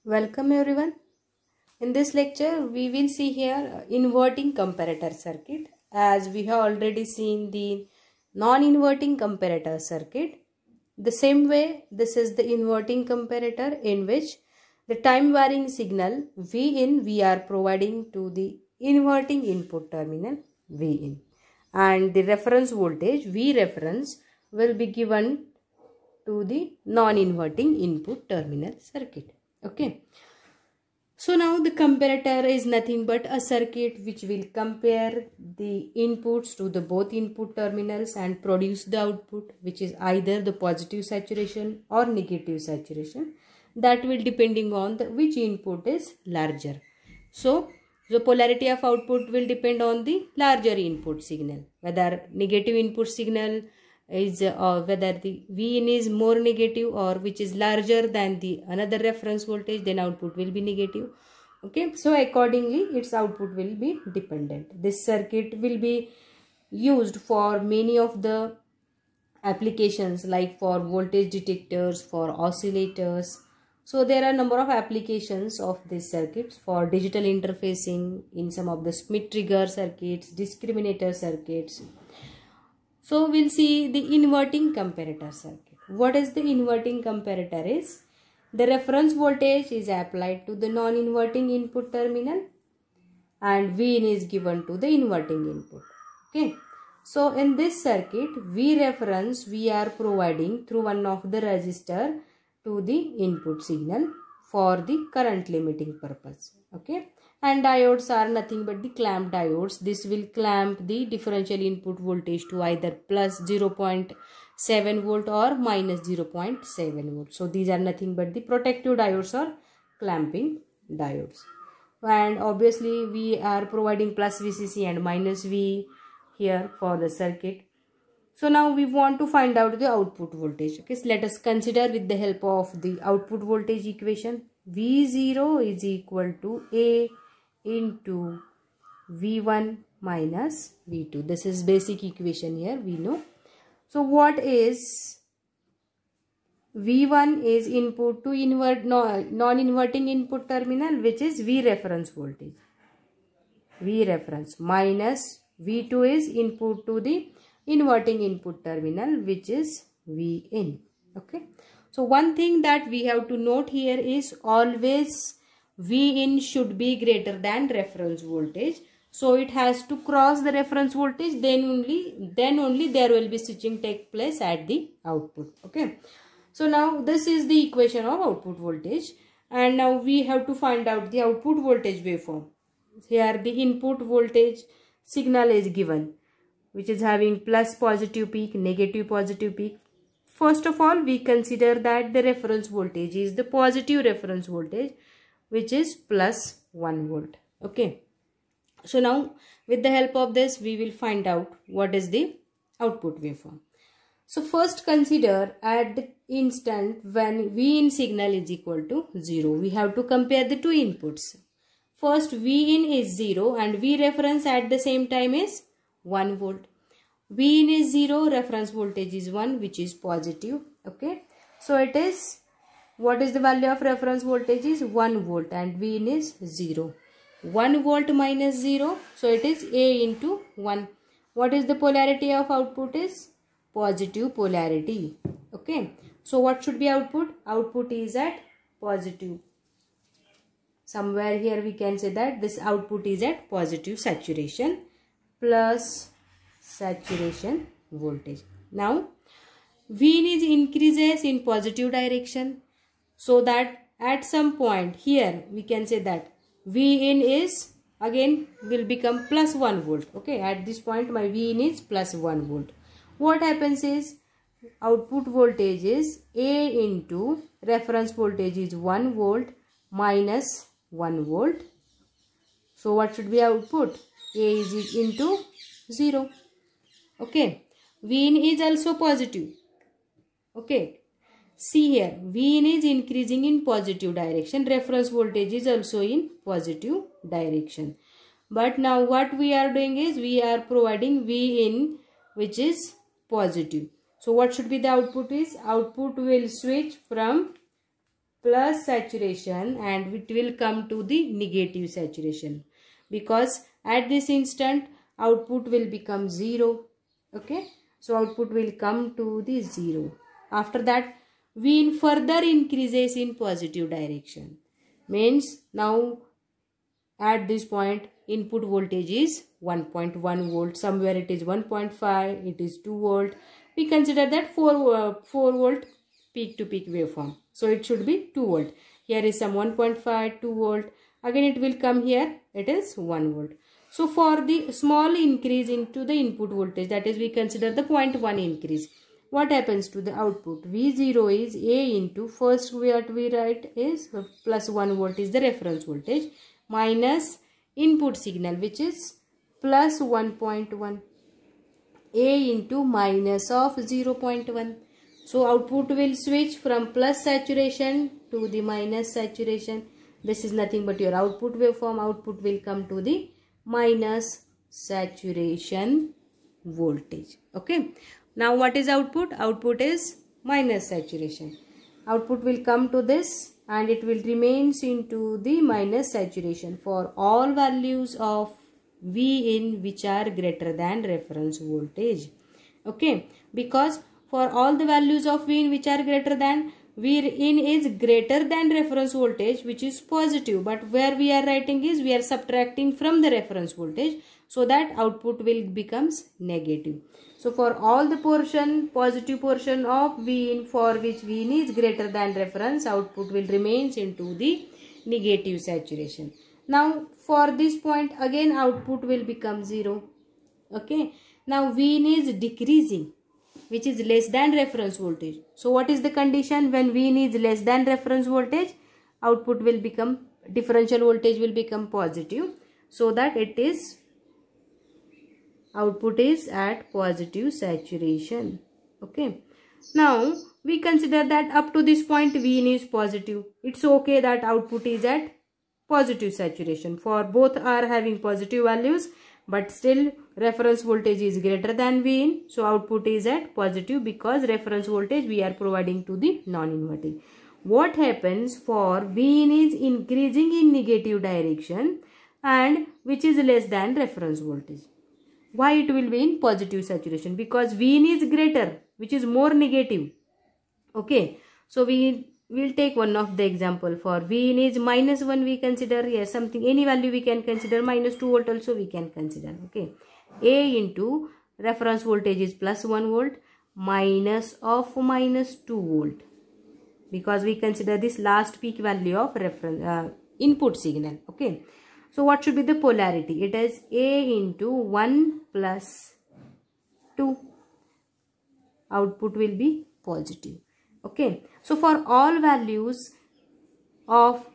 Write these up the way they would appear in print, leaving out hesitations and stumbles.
Welcome everyone. In this lecture, we will see here inverting comparator circuit. As we have already seen the non-inverting comparator circuit. The same way, this is the inverting comparator in which the time varying signal Vin we are providing to the inverting input terminal Vin, and the reference voltage V reference will be given to the non-inverting input terminal circuit. Okay. So now the comparator is nothing but a circuit which will compare the inputs to the both input terminals and produce the output, which is either the positive saturation or negative saturation. That will depending on which input is larger. So the polarity of output will depend on the larger input signal, whether negative input signal is whether the Vin is more negative or which is larger than the another reference voltage, then output will be negative. Okay, so accordingly its output will be dependent. This circuit will be used for many of the applications, like for voltage detectors, for oscillators. So there are a number of applications of these circuits for digital interfacing in some of the Schmitt trigger circuits, discriminator circuits. So we'll see the inverting comparator circuit. What is the inverting comparator is? The reference voltage is applied to the non-inverting input terminal and Vin is given to the inverting input. Okay. So in this circuit, V reference we are providing through one of the resistor to the input signal for the current limiting purpose. Okay. And diodes are nothing but the clamp diodes. This will clamp the differential input voltage to either plus 0.7 volt or minus 0.7 volt. So these are nothing but the protective diodes or clamping diodes. And obviously we are providing plus VCC and minus V here for the circuit. So now we want to find out the output voltage. Okay, so let us consider with the help of the output voltage equation. V0 is equal to A into V1 minus V2. This is basic equation here, we know. So what is V1 is input to non-inverting input terminal, which is V reference voltage. V reference minus V2 is input to the inverting input terminal, which is Vin. Okay. So one thing that we have to note here is always Vin should be greater than reference voltage. So it has to cross the reference voltage, then only there will be switching take place at the output. Okay. So now this is the equation of output voltage, and now we have to find out the output voltage waveform. Here the input voltage signal is given, which is having plus positive peak, negative positive peak. First of all, we consider that the reference voltage is the positive reference voltage, which is plus 1 volt. Okay. So now with the help of this, we will find out what is the output waveform. So first consider at the instant when Vin signal is equal to 0. We have to compare the two inputs. First Vin is 0 and V reference at the same time is 1 volt. Vin is 0, reference voltage is 1, which is positive. Okay. So it is, what is the value of reference voltage is 1 volt and Vin is 0. 1 volt minus 0. So it is A into 1. What is the polarity of output is? Positive polarity. Okay. So what should be output? Output is at positive. Somewhere here we can say that this output is at positive saturation plus saturation voltage. Now Vin is increases in positive direction, so that at some point here we can say that Vin is again will become plus 1 volt. Okay, at this point my Vin is plus 1 volt. What happens is output voltage is A into reference voltage is 1 volt minus 1 volt. So what should be output? A is into 0. Okay. Vin is also positive. Okay. See here. Vin is increasing in positive direction. Reference voltage is also in positive direction. But now what we are doing is we are providing Vin which is positive. So what should be the output is? Output will switch from plus saturation and it will come to the negative saturation, because at this instant output will become 0. Okay, so output will come to the 0. After that Vin further increases in positive direction, means now at this point input voltage is 1.1 volt, somewhere it is 1.5, it is 2 volt. We consider that 4 volt peak to peak waveform, so it should be 2 volt. Here is some 1.5, 2 volt, again it will come here, it is 1 volt. So for the small increase into the input voltage, that is we consider the 0.1 increase, what happens to the output? V0 is A into, first what we write is plus 1 volt is the reference voltage, minus input signal which is plus 1.1, A into minus of 0.1. So output will switch from plus saturation to the minus saturation. This is nothing but your output waveform. Output will come to the minus saturation voltage. Okay. Now what is output? Output is minus saturation. Output will come to this and it will remains into the minus saturation for all values of V in which are greater than reference voltage. Okay, because for all the values of V in which are greater than, V in is greater than reference voltage which is positive, but where we are writing is we are subtracting from the reference voltage, so that output will becomes negative. So for all the portion, positive portion of V in for which V in is greater than reference, output will remains into the negative saturation. Now for this point again output will become 0. Okay. Now V in is decreasing, which is less than reference voltage. So what is the condition when V in is less than reference voltage? Output will become, differential voltage will become positive, so that it is, output is at positive saturation. Okay. Now we consider that up to this point V in is positive. It's okay that output is at positive saturation, for both are having positive values, but still reference voltage is greater than V in, so output is at positive because reference voltage we are providing to the non-inverting. What happens for V in is increasing in negative direction and which is less than reference voltage? Why it will be in positive saturation? Because V in is greater, which is more negative. Okay, so we will take one of the example. For V in is minus 1 we consider, here something, any value we can consider, minus 2 volt also we can consider. Okay, A into reference voltage is plus 1 volt minus of minus 2 volt, because we consider this last peak value of reference input signal. Okay, so what should be the polarity? It is A into 1 plus 2. Output will be positive. Okay, so for all values of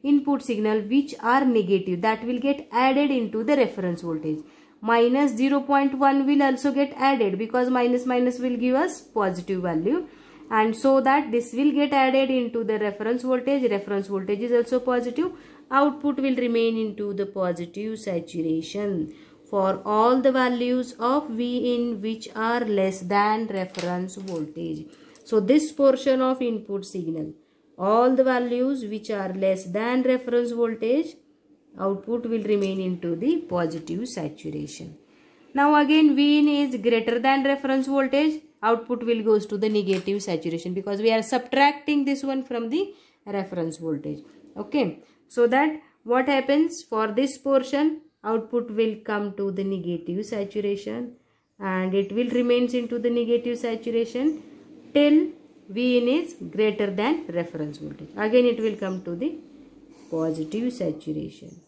input signal which are negative, that will get added into the reference voltage. Minus 0.1 will also get added, because minus minus will give us positive value, and so that this will get added into the reference voltage. Reference voltage is also positive. Output will remain into the positive saturation for all the values of V in which are less than reference voltage. So this portion of input signal, all the values which are less than reference voltage, output will remain into the positive saturation. Now again V in is greater than reference voltage, output will goes to the negative saturation, because we are subtracting this one from the reference voltage. Okay, so that what happens for this portion, output will come to the negative saturation and it will remains into the negative saturation till V in is greater than reference voltage. Again it will come to the positive saturation.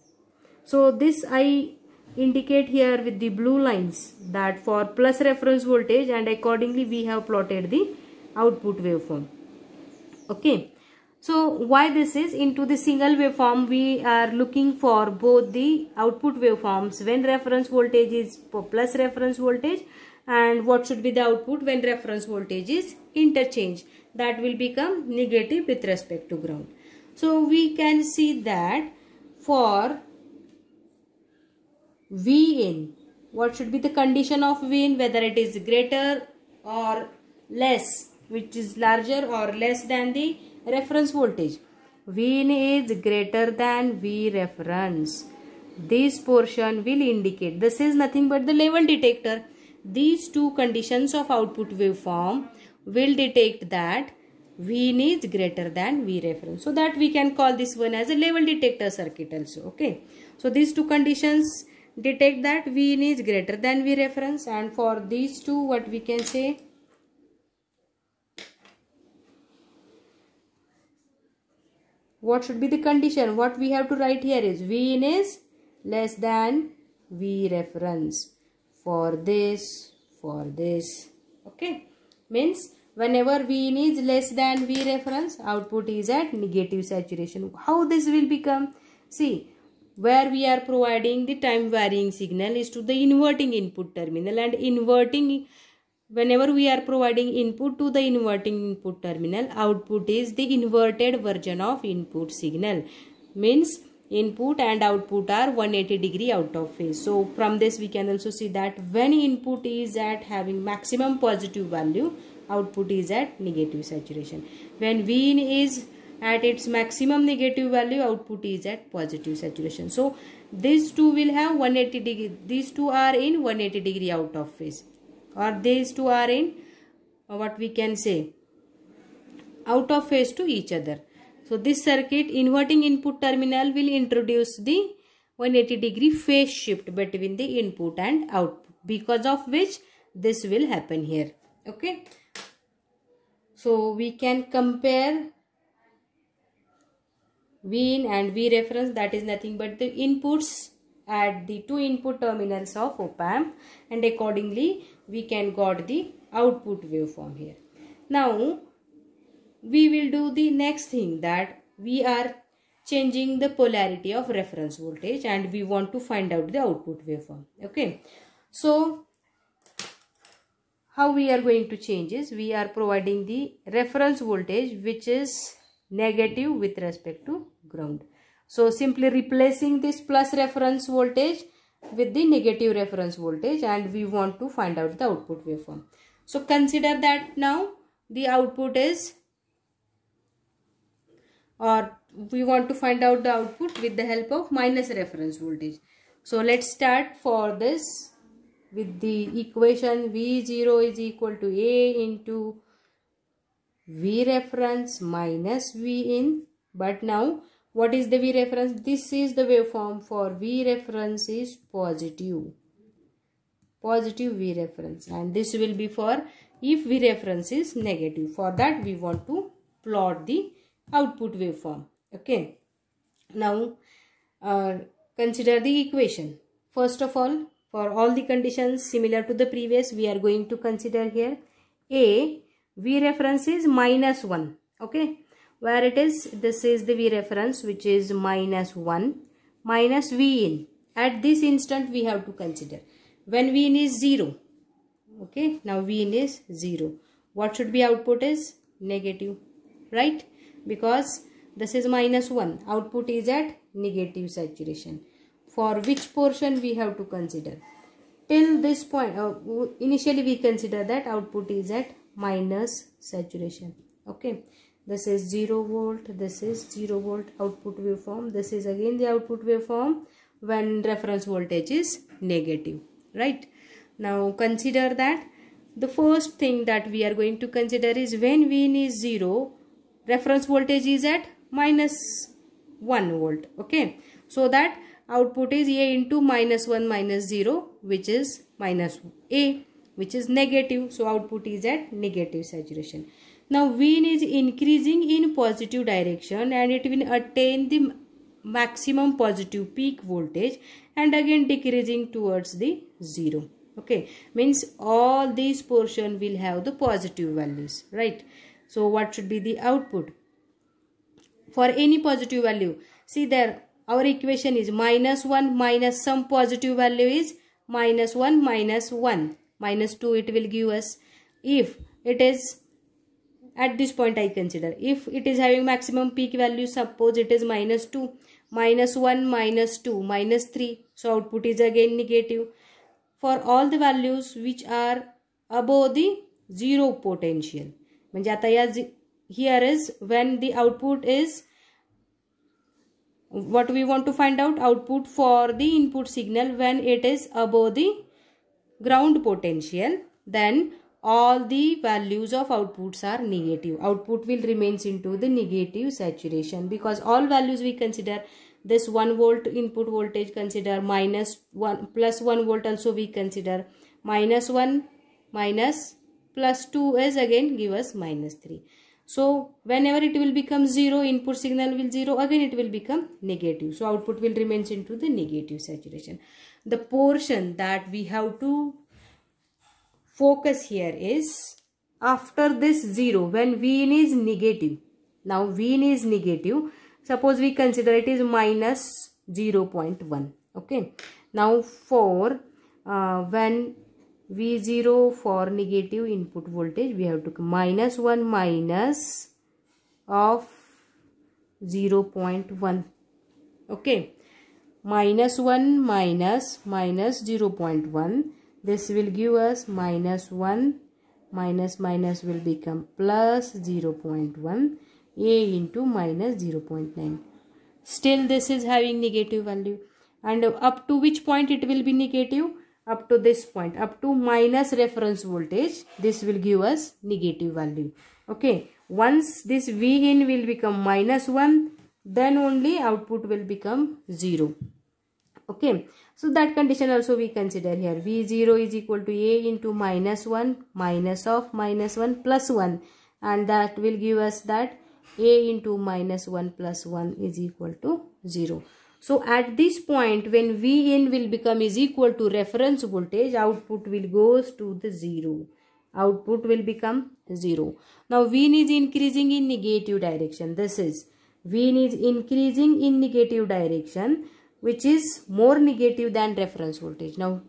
So this I indicate here with the blue lines, that for plus reference voltage, and accordingly we have plotted the output waveform. Okay, so why this is, into the single waveform we are looking for both the output waveforms when reference voltage is plus reference voltage, and what should be the output when reference voltage is interchange, that will become negative with respect to ground. So we can see that for V in, what should be the condition of V in, whether it is greater or less, which is larger or less than the reference voltage. V in is greater than V reference, this portion will indicate, this is nothing but the level detector. These two conditions of output waveform will detect that V in is greater than V reference. So that we can call this one as a level detector circuit also. Okay. So these two conditions detect that V in is greater than V reference, and for these two what we can say, what should be the condition? What we have to write here is V in is less than V reference for this, okay. Means whenever V in is less than V reference, output is at negative saturation. How this will become? See, where we are providing the time varying signal is to the inverting input terminal, and inverting, whenever we are providing input to the inverting input terminal, output is the inverted version of input signal. Means input and output are 180 degree out of phase. So from this we can also see that when input is at having maximum positive value, output is at negative saturation. When V in is at its maximum negative value, output is at positive saturation. So these two will have 180 degree, these two are in 180 degree out of phase, or these two are in what we can say out of phase to each other. So this circuit, inverting input terminal will introduce the 180 degree phase shift between the input and output, because of which this will happen here. Okay. So we can compare V in and V reference, that is nothing but the inputs at the two input terminals of op-amp, and accordingly we can got the output waveform here. Now we will do the next thing, that we are changing the polarity of reference voltage and we want to find out the output waveform. Okay. So how we are going to change is, we are providing the reference voltage which is negative with respect to ground. So simply replacing this plus reference voltage with the negative reference voltage, and we want to find out the output waveform. So consider that now the output is, or we want to find out the output with the help of minus reference voltage. So let's start for this with the equation V0 is equal to A into V reference minus V in. But now what is the V reference? This is the waveform for V reference is positive V reference, and this will be for if V reference is negative. For that we want to plot the output waveform. Okay. Now consider the equation. First of all, for all the conditions similar to the previous, we are going to consider here A, V reference is minus 1. Okay. Where it is, this is the V reference which is minus 1 minus V in. At this instant we have to consider when V in is 0. Okay. Now V in is 0. What should be output is negative, right? Because this is minus 1. Output is at negative saturation. For which portion we have to consider? Till this point, initially we consider that output is at minus saturation. Okay. This is 0 volt. This is 0 volt output waveform. This is again the output waveform when reference voltage is negative. Right. Now consider that the first thing that we are going to consider is when V in is 0, reference voltage is at minus 1 volt. Okay. So that output is A into minus 1 minus 0, which is minus A, which is negative. So output is at negative saturation. Now V in is increasing in positive direction and it will attain the maximum positive peak voltage and again decreasing towards the 0. Okay. Means all these portion will have the positive values. Right. So what should be the output? For any positive value, see there our equation is minus 1 minus some positive value is minus 1 minus 1 minus 2 it will give us. If it is at this point I consider, if it is having maximum peak value, suppose it is minus 2, minus 1 minus 2 minus 3, so output is again negative. For all the values which are above the 0 potential, म्हणजे आता या here is when the output is what we want to find out? Output for the input signal when it is above the ground potential, then all the values of outputs are negative. Output will remains into the negative saturation, because all values we consider. This 1 volt input voltage consider, -1 plus 1 volt also we consider, -1 minus plus 2 is again give us -3. So whenever it will become 0, input signal will 0, again it will become negative. So output will remains into the negative saturation. The portion that we have to focus here is after this 0, when Vin is negative. Now Vin is negative. Suppose we consider it is minus 0.1. Okay. Now for when V0 for negative input voltage, we have to -1 minus of 0.1. Okay. -1 minus 0.1. This will give us -1, minus will become plus 0.1, A into minus 0.9. Still this is having negative value. And up to which point it will be negative? Up to this point, up to minus reference voltage, this will give us negative value. Okay. Once this Vin will become -1, then only output will become 0. Okay. So that condition also we consider here. V0 is equal to A into -1 minus of -1 plus 1, and that will give us that A into -1 plus 1 is equal to 0. So at this point, when Vin will become is equal to reference voltage, output will goes to the 0. Output will become 0. Now Vin is increasing in negative direction. This is Vin is increasing in negative direction, which is more negative than reference voltage. Now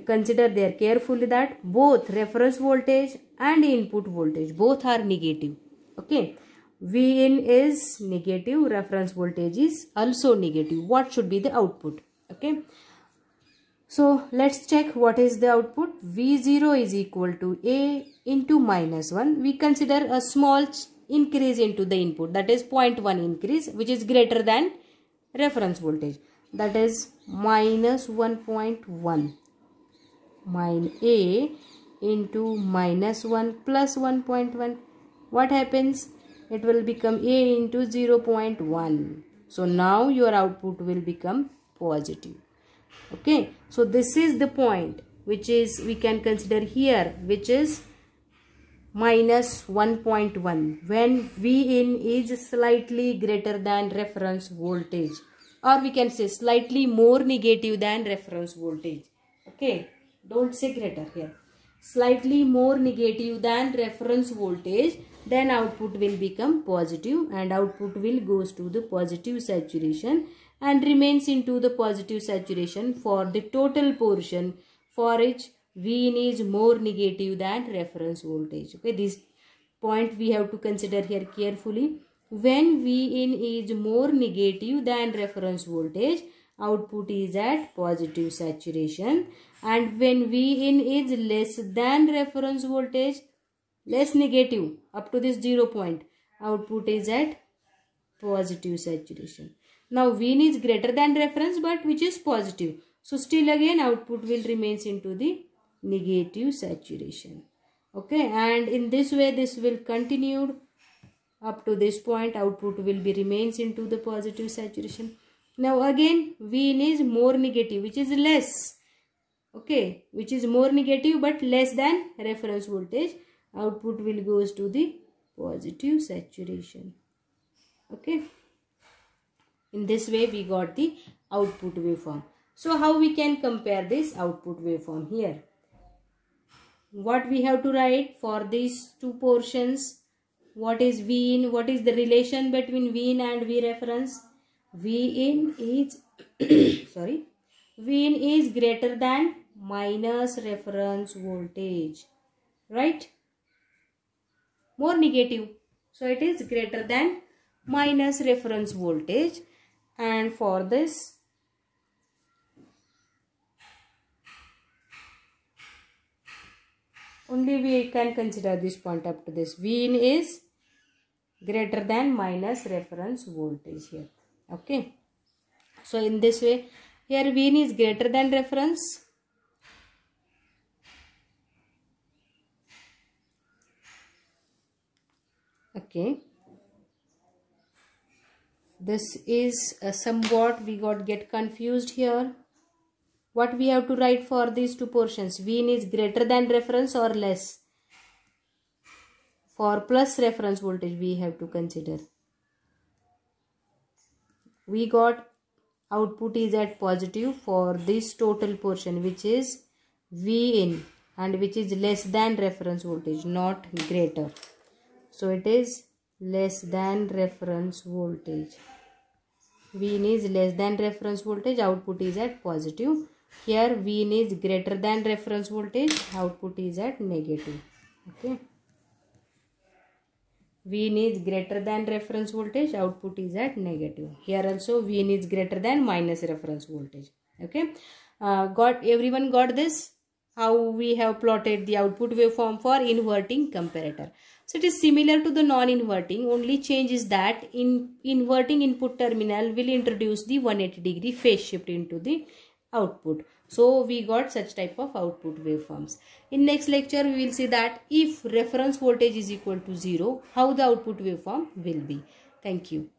consider there carefully that both reference voltage and input voltage both are negative. Okay. Vin is negative, reference voltage is also negative. What should be the output? Okay. So let's check what is the output. V0 is equal to A into -1. We consider a small increase into the input, that is 0.1 increase, which is greater than reference voltage. That is -1.1 A into -1 plus 1.1. What happens? It will become A into 0.1. So now your output will become positive. Okay. So this is the point which is we can consider here, which is -1.1 when Vin is slightly greater than reference voltage, or we can say slightly more negative than reference voltage. Okay. Don't say greater here. Slightly more negative than reference voltage, then output will become positive, and output will goes to the positive saturation and remains into the positive saturation for the total portion for which Vin is more negative than reference voltage. Okay, this point we have to consider here carefully. When Vin is more negative than reference voltage, output is at positive saturation, and when Vin is less than reference voltage, less negative up to this 0 point, output is at positive saturation. Now Vin is greater than reference, but which is positive. So still again output will remains into the negative saturation. Okay, and in this way this will continue up to this point. Output will be remains into the positive saturation. Now again Vin is more negative, which is less. Okay, which is more negative but less than reference voltage. Output will goes to the positive saturation. Okay. In this way we got the output waveform. So how we can compare this output waveform here? What we have to write for these two portions? What is Vin? What is the relation between Vin and V reference? Vin is Vin is greater than minus reference voltage, right? More negative, so it is greater than minus reference voltage, and for this only we can consider this point up to this. Vin is greater than minus reference voltage here. Okay. So in this way, here Vin is greater than reference. Okay. This is somewhat we get confused here. What we have to write for these two portions? Vin is greater than reference or less? For plus reference voltage we have to consider. We got output is at positive for this total portion, which is Vin, and which is less than reference voltage, not greater. So it is less than reference voltage. Vin is less than reference voltage, output is at positive. Here Vin is greater than reference voltage, output is at negative. Okay. Vin is greater than reference voltage, output is at negative. Here also Vin is greater than minus reference voltage. Okay. Everyone got this? How we have plotted the output waveform for inverting comparator. So it is similar to the non-inverting, only change is that in inverting input terminal will introduce the 180-degree phase shift into the output. So we got such type of output waveforms. In next lecture we will see that if reference voltage is equal to 0, how the output waveform will be. Thank you.